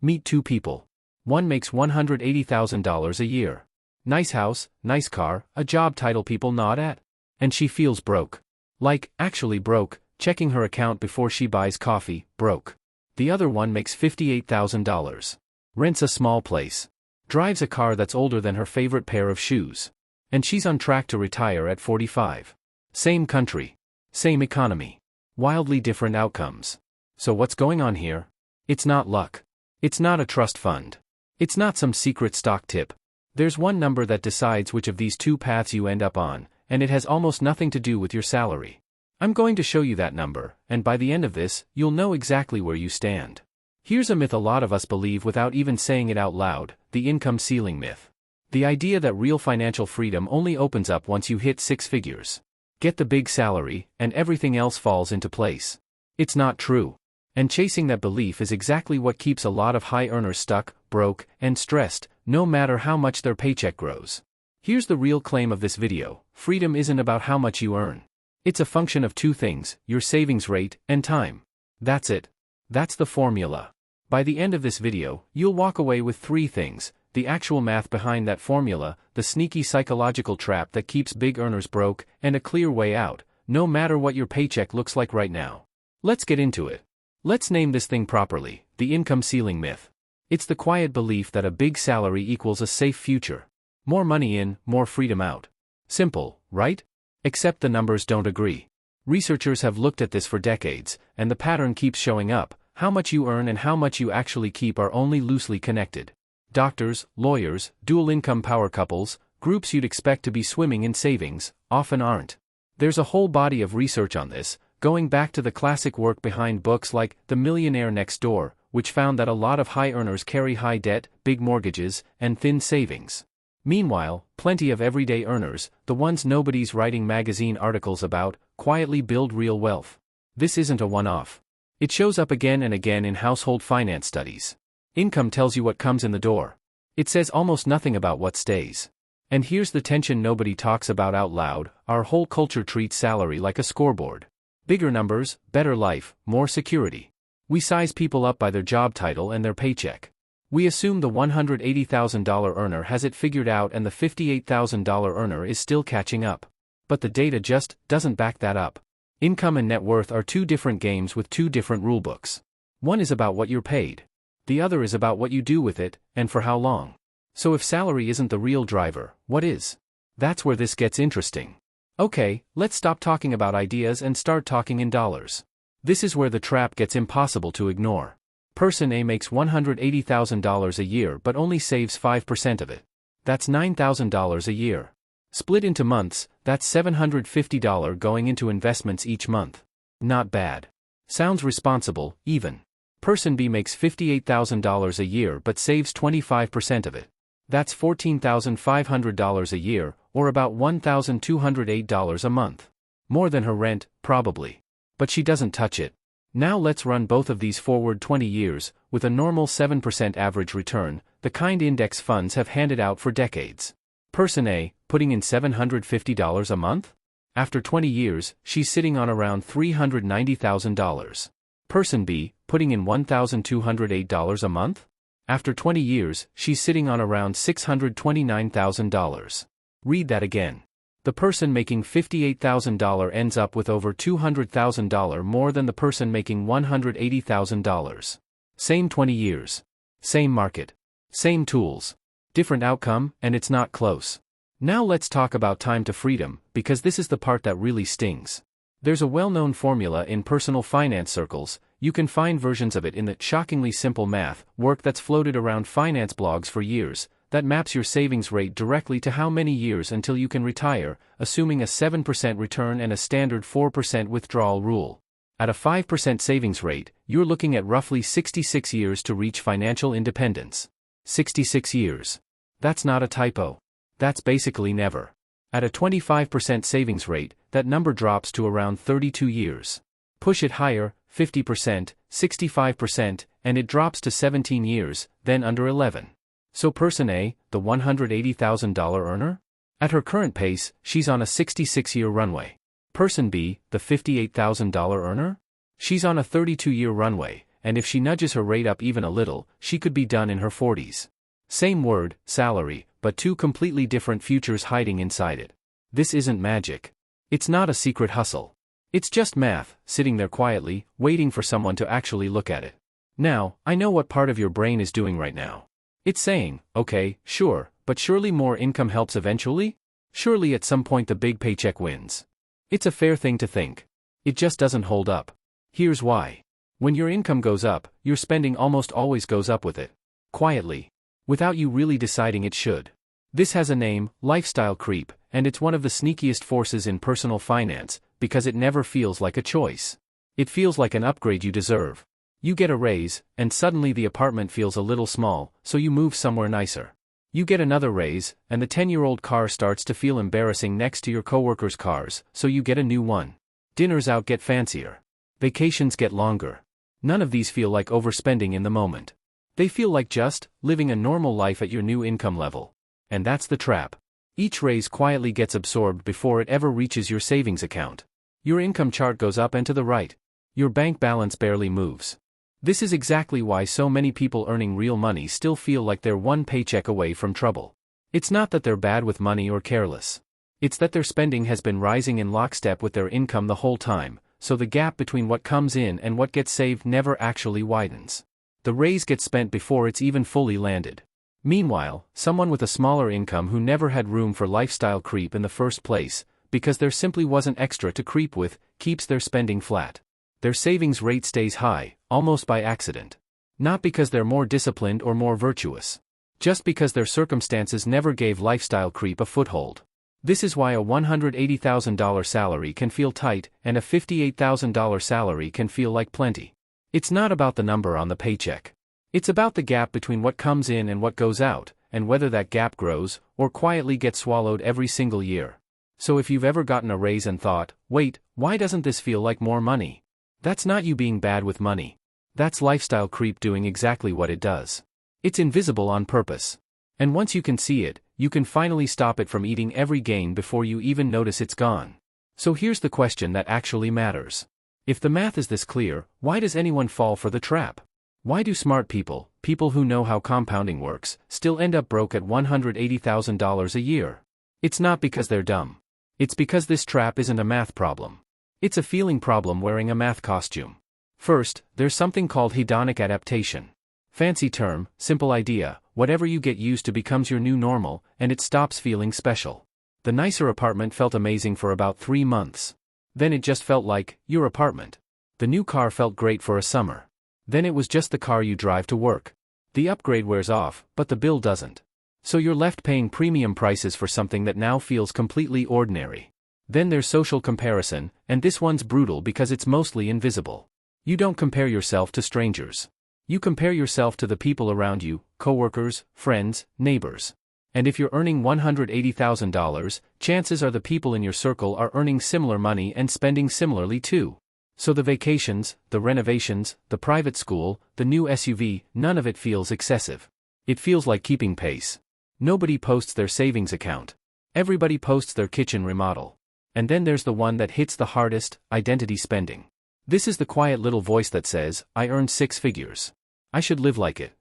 Meet two people. One makes $180,000 a year. Nice house, nice car, a job title people nod at. And she feels broke. Like, actually broke, checking her account before she buys coffee, broke. The other one makes $58,000. Rents a small place. Drives a car that's older than her favorite pair of shoes. And she's on track to retire at 45. Same country. Same economy. Wildly different outcomes. So what's going on here? It's not luck. It's not a trust fund. It's not some secret stock tip. There's one number that decides which of these two paths you end up on, and it has almost nothing to do with your salary. I'm going to show you that number, and by the end of this, you'll know exactly where you stand. Here's a myth a lot of us believe without even saying it out loud, the income ceiling myth. The idea that real financial freedom only opens up once you hit six figures. Get the big salary, and everything else falls into place. It's not true. And chasing that belief is exactly what keeps a lot of high earners stuck, broke, and stressed, no matter how much their paycheck grows. Here's the real claim of this video: freedom isn't about how much you earn. It's a function of two things: your savings rate and time. That's it. That's the formula. By the end of this video, you'll walk away with three things: the actual math behind that formula, the sneaky psychological trap that keeps big earners broke, and a clear way out, no matter what your paycheck looks like right now. Let's get into it. Let's name this thing properly: the income ceiling myth. It's the quiet belief that a big salary equals a safe future. More money in, more freedom out. Simple, right? Except the numbers don't agree. Researchers have looked at this for decades, and the pattern keeps showing up: how much you earn and how much you actually keep are only loosely connected. Doctors, lawyers, dual-income power couples, groups you'd expect to be swimming in savings, often aren't. There's a whole body of research on this, going back to the classic work behind books like The Millionaire Next Door, which found that a lot of high earners carry high debt, big mortgages, and thin savings. Meanwhile, plenty of everyday earners, the ones nobody's writing magazine articles about, quietly build real wealth. This isn't a one-off. It shows up again and again in household finance studies. Income tells you what comes in the door. It says almost nothing about what stays. And here's the tension nobody talks about out loud: our whole culture treats salary like a scoreboard. Bigger numbers, better life, more security. We size people up by their job title and their paycheck. We assume the $180,000 earner has it figured out and the $58,000 earner is still catching up. But the data just doesn't back that up. Income and net worth are two different games with two different rulebooks. One is about what you're paid. The other is about what you do with it, and for how long. So if salary isn't the real driver, what is? That's where this gets interesting. Okay, let's stop talking about ideas and start talking in dollars. This is where the trap gets impossible to ignore. Person A makes $180,000 a year but only saves 5% of it. That's $9,000 a year. Split into months, that's $750 going into investments each month. Not bad. Sounds responsible, even. Person B makes $58,000 a year but saves 25% of it. That's $14,500 a year, or about $1,208 a month. More than her rent, probably. But she doesn't touch it. Now let's run both of these forward 20 years, with a normal 7% average return, the kind index funds have handed out for decades. Person A, putting in $750 a month? After 20 years, she's sitting on around $390,000. Person B, putting in $1,208 a month? After 20 years, she's sitting on around $629,000. Read that again. The person making $58,000 ends up with over $200,000 more than the person making $180,000. Same 20 years. Same market. Same tools. Different outcome, and it's not close. Now let's talk about time to freedom, because this is the part that really stings. There's a well-known formula in personal finance circles. You can find versions of it in the shockingly simple math work that's floated around finance blogs for years, that maps your savings rate directly to how many years until you can retire, assuming a 7% return and a standard 4% withdrawal rule. At a 5% savings rate, you're looking at roughly 66 years to reach financial independence. 66 years. That's not a typo. That's basically never. At a 25% savings rate, that number drops to around 32 years. Push it higher, 50%, 65%, and it drops to 17 years, then under 11. So person A, the $180,000 earner? At her current pace, she's on a 66-year runway. Person B, the $58,000 earner? She's on a 32-year runway, and if she nudges her rate up even a little, she could be done in her 40s. Same word, salary, but two completely different futures hiding inside it. This isn't magic. It's not a secret hustle. It's just math, sitting there quietly, waiting for someone to actually look at it. Now, I know what part of your brain is doing right now. It's saying, okay, sure, but surely more income helps eventually? Surely at some point the big paycheck wins. It's a fair thing to think. It just doesn't hold up. Here's why. When your income goes up, your spending almost always goes up with it. Quietly. Without you really deciding it should. This has a name, lifestyle creep, and it's one of the sneakiest forces in personal finance, because it never feels like a choice. It feels like an upgrade you deserve. You get a raise, and suddenly the apartment feels a little small, so you move somewhere nicer. You get another raise, and the 10-year-old car starts to feel embarrassing next to your coworkers' cars, so you get a new one. Dinners out get fancier. Vacations get longer. None of these feel like overspending in the moment. They feel like just living a normal life at your new income level. And that's the trap. Each raise quietly gets absorbed before it ever reaches your savings account. Your income chart goes up and to the right. Your bank balance barely moves. This is exactly why so many people earning real money still feel like they're one paycheck away from trouble. It's not that they're bad with money or careless. It's that their spending has been rising in lockstep with their income the whole time, so the gap between what comes in and what gets saved never actually widens. The raise gets spent before it's even fully landed. Meanwhile, someone with a smaller income who never had room for lifestyle creep in the first place, because there simply wasn't extra to creep with, keeps their spending flat. Their savings rate stays high, almost by accident. Not because they're more disciplined or more virtuous. Just because their circumstances never gave lifestyle creep a foothold. This is why a $180,000 salary can feel tight, and a $58,000 salary can feel like plenty. It's not about the number on the paycheck. It's about the gap between what comes in and what goes out, and whether that gap grows, or quietly gets swallowed every single year. So if you've ever gotten a raise and thought, wait, why doesn't this feel like more money? That's not you being bad with money. That's lifestyle creep doing exactly what it does. It's invisible on purpose. And once you can see it, you can finally stop it from eating every gain before you even notice it's gone. So here's the question that actually matters. If the math is this clear, why does anyone fall for the trap? Why do smart people, people who know how compounding works, still end up broke at $180,000 a year? It's not because they're dumb. It's because this trap isn't a math problem. It's a feeling problem wearing a math costume. First, there's something called hedonic adaptation. Fancy term, simple idea, whatever you get used to becomes your new normal, and it stops feeling special. The nicer apartment felt amazing for about 3 months. Then it just felt like your apartment. The new car felt great for a summer. Then it was just the car you drive to work. The upgrade wears off, but the bill doesn't. So you're left paying premium prices for something that now feels completely ordinary. Then there's social comparison, and this one's brutal because it's mostly invisible. You don't compare yourself to strangers. You compare yourself to the people around you, coworkers, friends, neighbors. And if you're earning $180,000, chances are the people in your circle are earning similar money and spending similarly too. So the vacations, the renovations, the private school, the new SUV, none of it feels excessive. It feels like keeping pace. Nobody posts their savings account. Everybody posts their kitchen remodel. And then there's the one that hits the hardest, identity spending. This is the quiet little voice that says, I earned 6 figures. I should live like it.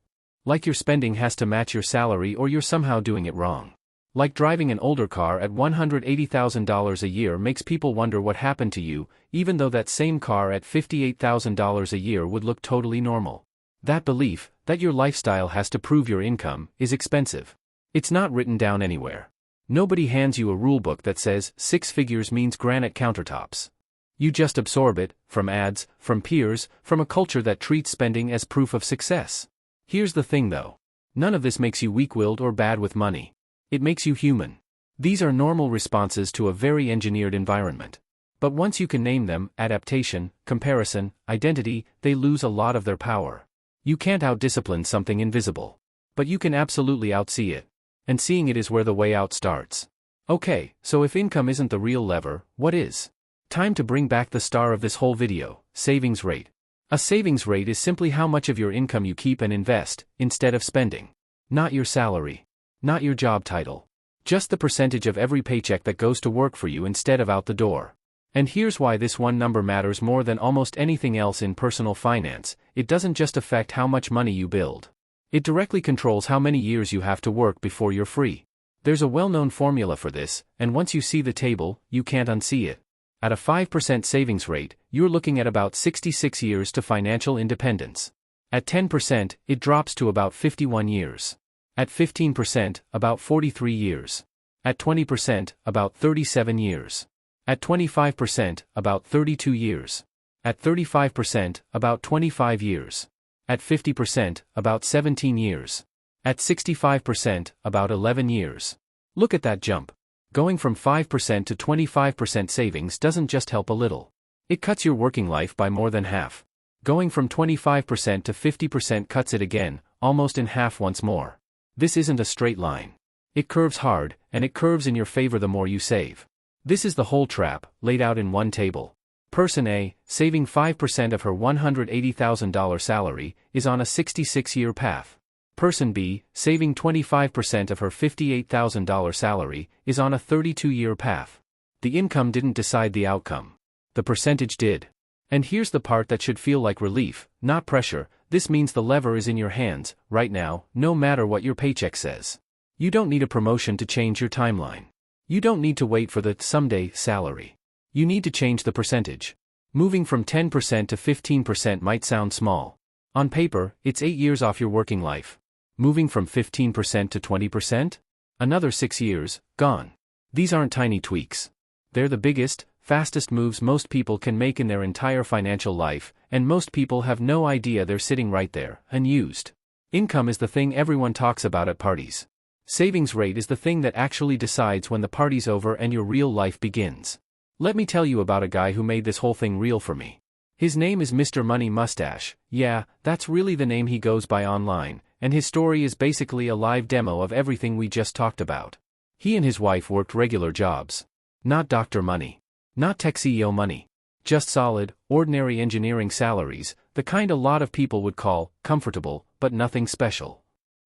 Like your spending has to match your salary or you're somehow doing it wrong. Like driving an older car at $180,000 a year makes people wonder what happened to you, even though that same car at $58,000 a year would look totally normal. That belief, that your lifestyle has to prove your income, is expensive. It's not written down anywhere. Nobody hands you a rulebook that says 6 figures means granite countertops. You just absorb it, from ads, from peers, from a culture that treats spending as proof of success. Here's the thing though. None of this makes you weak-willed or bad with money. It makes you human. These are normal responses to a very engineered environment. But once you can name them, adaptation, comparison, identity, they lose a lot of their power. You can't out-discipline something invisible. But you can absolutely outsee it. And seeing it is where the way out starts. Okay, so if income isn't the real lever, what is? Time to bring back the star of this whole video, savings rate. A savings rate is simply how much of your income you keep and invest, instead of spending. Not your salary. Not your job title. Just the percentage of every paycheck that goes to work for you instead of out the door. And here's why this one number matters more than almost anything else in personal finance. It doesn't just affect how much money you build. It directly controls how many years you have to work before you're free. There's a well-known formula for this, and once you see the table, you can't unsee it. At a 5% savings rate, you're looking at about 66 years to financial independence. At 10%, it drops to about 51 years. At 15%, about 43 years. At 20%, about 37 years. At 25%, about 32 years. At 35%, about 25 years. At 50%, about 17 years. At 65%, about 11 years. Look at that jump. Going from 5% to 25% savings doesn't just help a little. It cuts your working life by more than half. Going from 25% to 50% cuts it again, almost in half once more. This isn't a straight line. It curves hard, and it curves in your favor the more you save. This is the whole trap, laid out in one table. Person A, saving 5% of her $180,000 salary, is on a 66-year path. Person B, saving 25% of her $58,000 salary, is on a 32-year path. The income didn't decide the outcome. The percentage did. And here's the part that should feel like relief, not pressure. This means the lever is in your hands, right now, no matter what your paycheck says. You don't need a promotion to change your timeline. You don't need to wait for the someday salary. You need to change the percentage. Moving from 10% to 15% might sound small. On paper, it's 8 years off your working life. Moving from 15% to 20%? Another 6 years, gone. These aren't tiny tweaks. They're the biggest, fastest moves most people can make in their entire financial life, and most people have no idea they're sitting right there, unused. Income is the thing everyone talks about at parties. Savings rate is the thing that actually decides when the party's over and your real life begins. Let me tell you about a guy who made this whole thing real for me. His name is Mr. Money Mustache. Yeah, that's really the name he goes by online, and his story is basically a live demo of everything we just talked about. He and his wife worked regular jobs. Not doctor money. Not tech CEO money. Just solid, ordinary engineering salaries, the kind a lot of people would call comfortable, but nothing special.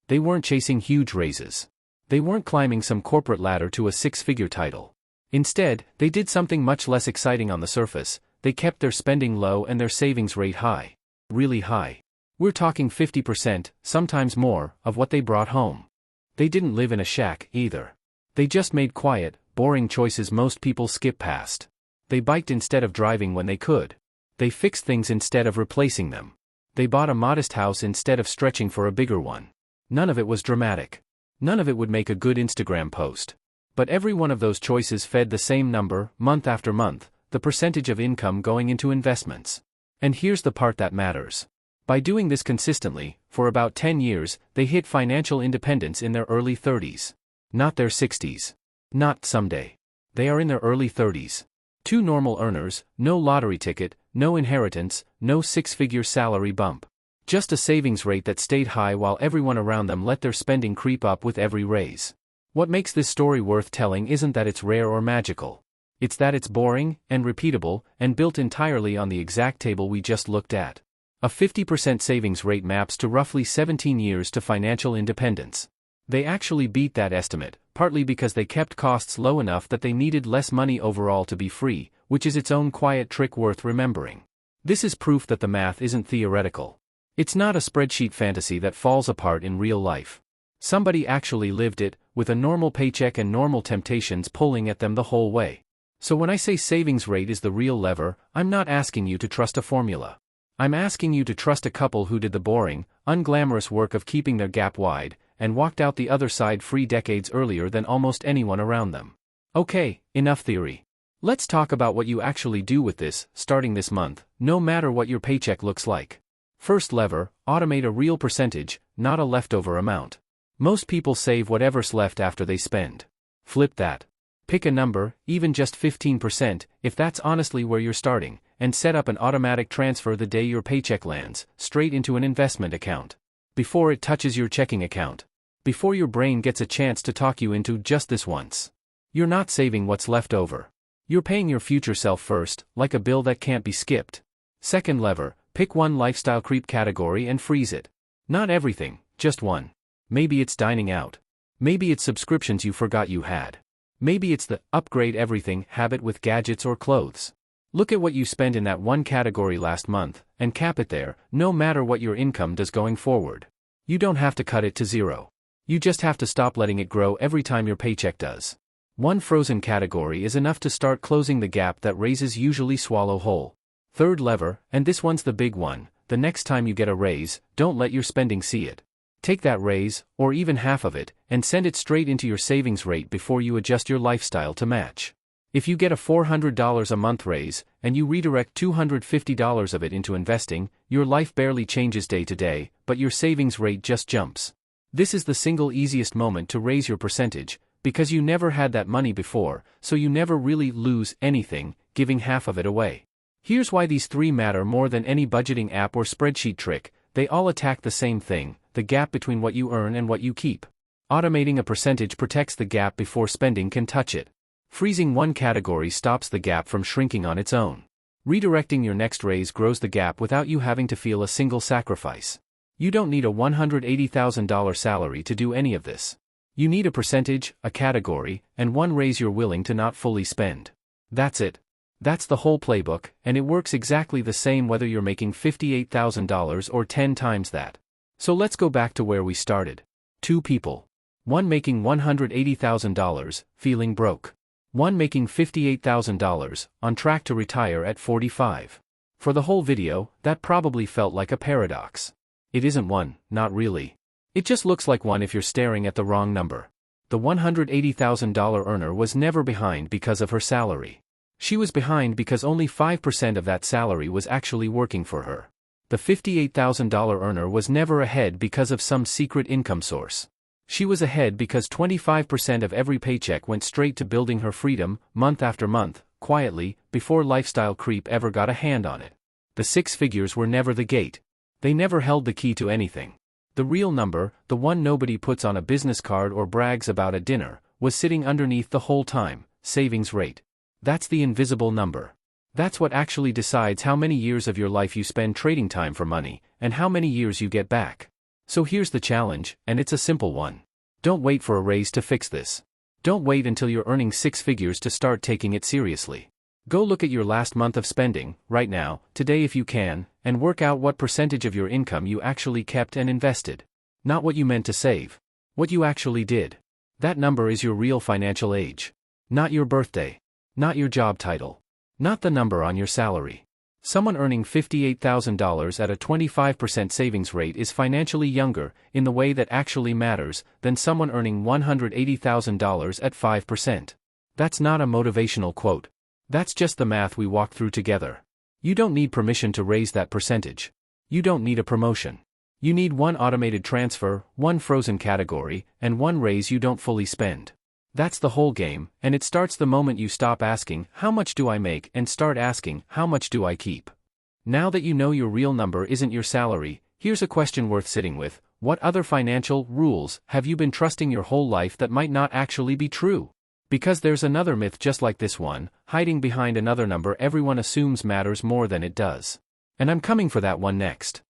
They weren't chasing huge raises. They weren't climbing some corporate ladder to a 6-figure title. Instead, they did something much less exciting on the surface. They kept their spending low and their savings rate high. Really high. We're talking 50%, sometimes more, of what they brought home. They didn't live in a shack, either. They just made quiet, boring choices most people skip past. They biked instead of driving when they could. They fixed things instead of replacing them. They bought a modest house instead of stretching for a bigger one. None of it was dramatic. None of it would make a good Instagram post. But every one of those choices fed the same number, month after month, the percentage of income going into investments. And here's the part that matters. By doing this consistently, for about 10 years, they hit financial independence in their early 30s. Not their 60s. Not someday. They are in their early 30s. 2 normal earners, no lottery ticket, no inheritance, no 6-figure salary bump. Just a savings rate that stayed high while everyone around them let their spending creep up with every raise. What makes this story worth telling isn't that it's rare or magical. It's that it's boring, and repeatable, and built entirely on the exact table we just looked at. A 50% savings rate maps to roughly 17 years to financial independence. They actually beat that estimate, partly because they kept costs low enough that they needed less money overall to be free, which is its own quiet trick worth remembering. This is proof that the math isn't theoretical. It's not a spreadsheet fantasy that falls apart in real life. Somebody actually lived it, with a normal paycheck and normal temptations pulling at them the whole way. So when I say savings rate is the real lever, I'm not asking you to trust a formula. I'm asking you to trust a couple who did the boring, unglamorous work of keeping their gap wide, and walked out the other side free decades earlier than almost anyone around them. Okay, enough theory. Let's talk about what you actually do with this, starting this month, no matter what your paycheck looks like. First lever, automate a real percentage, not a leftover amount. Most people save whatever's left after they spend. Flip that. Pick a number, even just 15%, if that's honestly where you're starting, and set up an automatic transfer the day your paycheck lands, straight into an investment account. Before it touches your checking account. Before your brain gets a chance to talk you into just this once. You're not saving what's left over. You're paying your future self first, like a bill that can't be skipped. Second lever, pick one lifestyle creep category and freeze it. Not everything, just one. Maybe it's dining out. Maybe it's subscriptions you forgot you had. Maybe it's the upgrade everything habit with gadgets or clothes. Look at what you spent in that one category last month, and cap it there, no matter what your income does going forward. You don't have to cut it to zero. You just have to stop letting it grow every time your paycheck does. One frozen category is enough to start closing the gap that raises usually swallow whole. Third lever, and this one's the big one, the next time you get a raise, don't let your spending see it. Take that raise, or even half of it, and send it straight into your savings rate before you adjust your lifestyle to match. If you get a $400 a month raise, and you redirect $250 of it into investing, your life barely changes day to day, but your savings rate just jumps. This is the single easiest moment to raise your percentage, because you never had that money before, so you never really lose anything, giving half of it away. Here's why these three matter more than any budgeting app or spreadsheet trick. They all attack the same thing, the gap between what you earn and what you keep. Automating a percentage protects the gap before spending can touch it. Freezing one category stops the gap from shrinking on its own. Redirecting your next raise grows the gap without you having to feel a single sacrifice. You don't need a $180,000 salary to do any of this. You need a percentage, a category, and one raise you're willing to not fully spend. That's it. That's the whole playbook, and it works exactly the same whether you're making $58,000 or 10 times that. So let's go back to where we started. Two people. One making $180,000, feeling broke. One making $58,000, on track to retire at 45. For the whole video, that probably felt like a paradox. It isn't one, not really. It just looks like one if you're staring at the wrong number. The $180,000 earner was never behind because of her salary. She was behind because only 5% of that salary was actually working for her. The $58,000 earner was never ahead because of some secret income source. She was ahead because 25% of every paycheck went straight to building her freedom, month after month, quietly, before lifestyle creep ever got a hand on it. The six figures were never the gate. They never held the key to anything. The real number, the one nobody puts on a business card or brags about at dinner, was sitting underneath the whole time, savings rate. That's the invisible number. That's what actually decides how many years of your life you spend trading time for money, and how many years you get back. So here's the challenge, and it's a simple one. Don't wait for a raise to fix this. Don't wait until you're earning six figures to start taking it seriously. Go look at your last month of spending, right now, today if you can, and work out what percentage of your income you actually kept and invested. Not what you meant to save. What you actually did. That number is your real financial age. Not your birthday. Not your job title. Not the number on your salary. Someone earning $58,000 at a 25% savings rate is financially younger, in the way that actually matters, than someone earning $180,000 at 5%. That's not a motivational quote. That's just the math we walked through together. You don't need permission to raise that percentage. You don't need a promotion. You need one automated transfer, one frozen category, and one raise you don't fully spend. That's the whole game, and it starts the moment you stop asking, how much do I make, and start asking, how much do I keep? Now that you know your real number isn't your salary, here's a question worth sitting with. What other financial rules have you been trusting your whole life that might not actually be true? Because there's another myth just like this one, hiding behind another number everyone assumes matters more than it does. And I'm coming for that one next.